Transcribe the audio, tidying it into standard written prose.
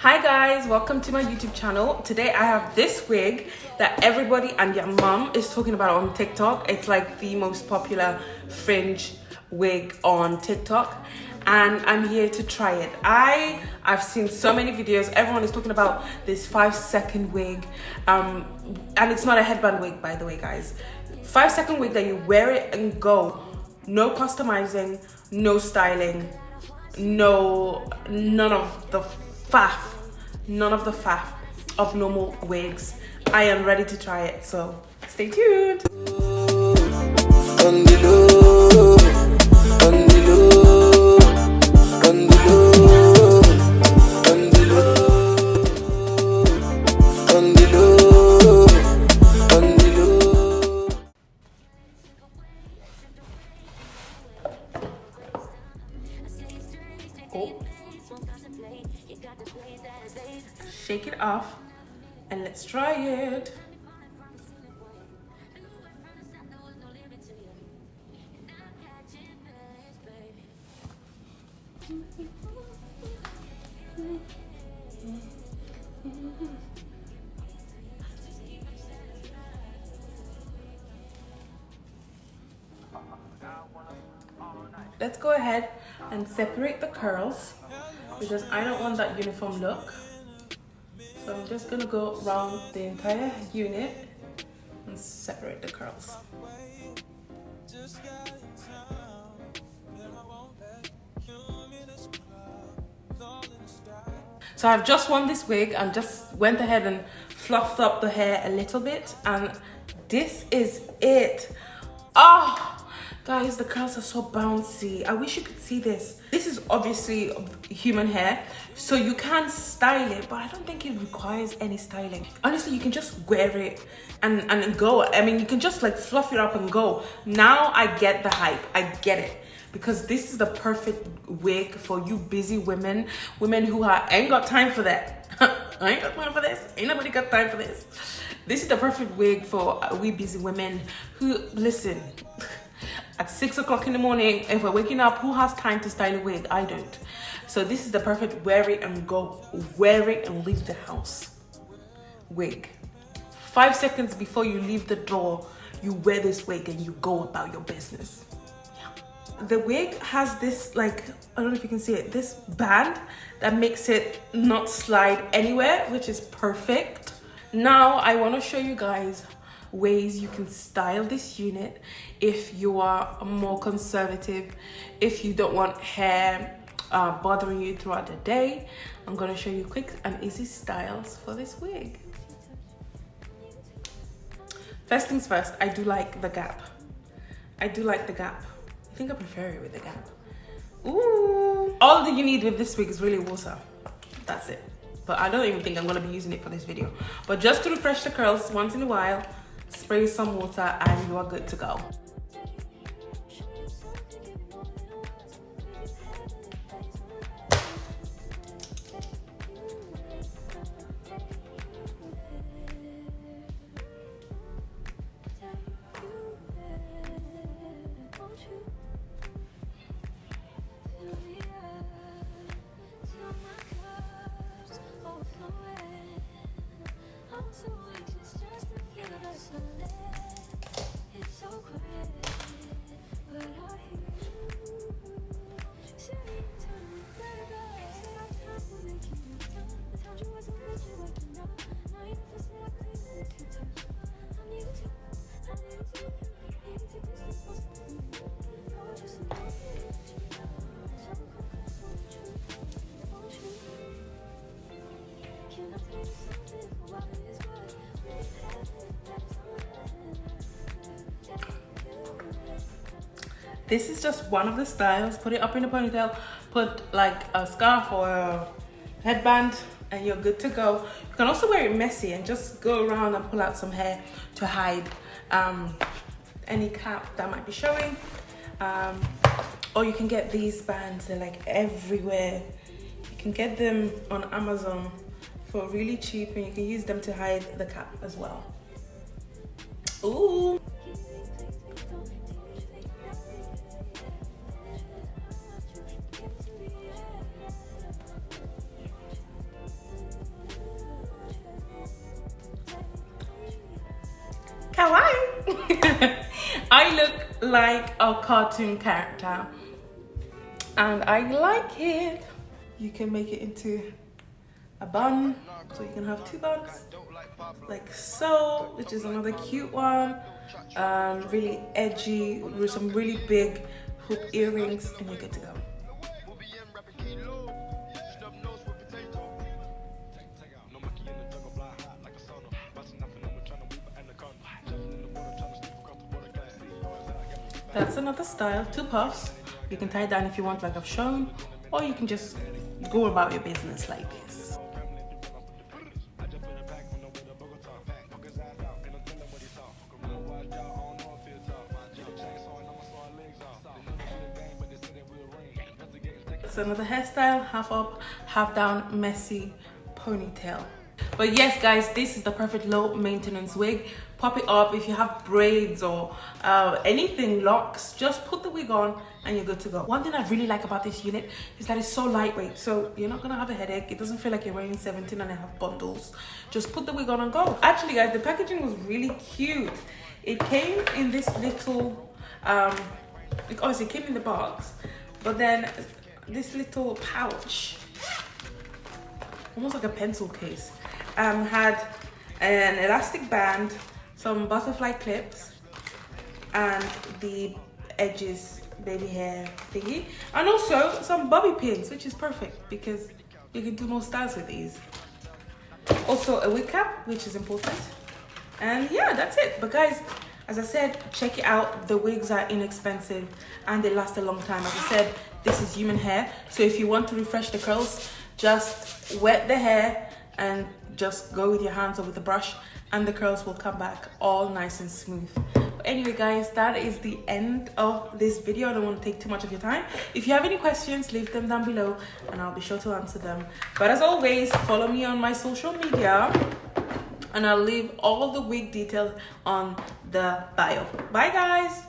Hi guys, welcome to my YouTube channel. Today I have this wig that everybody and their mom is talking about on TikTok. It's like the most popular fringe wig on TikTok and I'm here to try it. I've seen so many videos. Everyone is talking about this 5-second wig and it's not a headband wig, by the way, guys. 5-second wig that you wear it and go. No customizing, no styling, none of the faff of normal wigs. I am ready to try it, so stay tuned. Oh. Shake it off and let's try it. Let's go ahead and separate the curls because I don't want that uniform look. So I'm just gonna go around the entire unit and separate the curls. So I've just worn this wig and just went ahead and fluffed up the hair a little bit, and this is it. Oh, guys, the curls are so bouncy. I wish you could see this. This is obviously human hair, so you can style it, but I don't think it requires any styling. Honestly, you can just wear it and go. I mean, you can just like fluff it up and go. Now I get the hype. I get it. Because this is the perfect wig for you busy women who ain't got time for that. I ain't got time for this. Ain't nobody got time for this. This is the perfect wig for we busy women who, listen, at 6 o'clock in the morning, if we're waking up, who has time to style a wig? I don't. So this is the perfect wear it and go, wear it and leave the house wig. 5 seconds before you leave the door, you wear this wig and you go about your business. The wig has this, like, I don't know if you can see it, this band that makes it not slide anywhere, which is perfect. Now I want to show you guys ways you can style this unit if you are more conservative, if you don't want hair bothering you throughout the day. I'm going to show you quick and easy styles for this wig. First things first, I do like the gap. I think I prefer it with the gap. Ooh. All that you need with this wig is really water. That's it. But I don't even think I'm gonna be using it for this video. But just to refresh the curls once in a while, spray some water and you are good to go. This is just one of the styles. Put it up in a ponytail, put like a scarf or a headband, and you're good to go. You can also wear it messy and just go around and pull out some hair to hide any cap that might be showing. Or you can get these bands, they're like everywhere. You can get them on Amazon for really cheap and you can use them to hide the cap as well. Ooh. kawaii. I look like a cartoon character and I like it. You can make it into a bun, so you can have 2 buns like so, which is another cute one. Really edgy with some really big hoop earrings, and you're good to go. That's another style, 2 puffs. You can tie it down if you want, like I've shown, or you can just go about your business like this. So another hairstyle, half up, half down, messy ponytail. But yes guys, this is the perfect low maintenance wig. Pop it up. If you have braids or anything locks, just put the wig on and you're good to go. One thing I really like about this unit is that it's so lightweight, so you're not gonna have a headache. It doesn't feel like you're wearing 17.5 bundles. Just put the wig on and go. Actually guys, the packaging was really cute. It came in this little obviously it came in the box, but then this little pouch, almost like a pencil case, had an elastic band, some butterfly clips, and the edges baby hair thingy, and also some bobby pins, which is perfect because you can do more styles with these. Also a wig cap, which is important, and yeah, that's it. But guys, as I said, check it out. The wigs are inexpensive and they last a long time. As I said, this is human hair, so if you want to refresh the curls, just wet the hair and just go with your hands or with a brush, and the curls will come back all nice and smooth. But anyway guys, that is the end of this video. I don't want to take too much of your time. If you have any questions, leave them down below and I'll be sure to answer them. But as always, follow me on my social media and I'll leave all the wig details on the bio. Bye guys.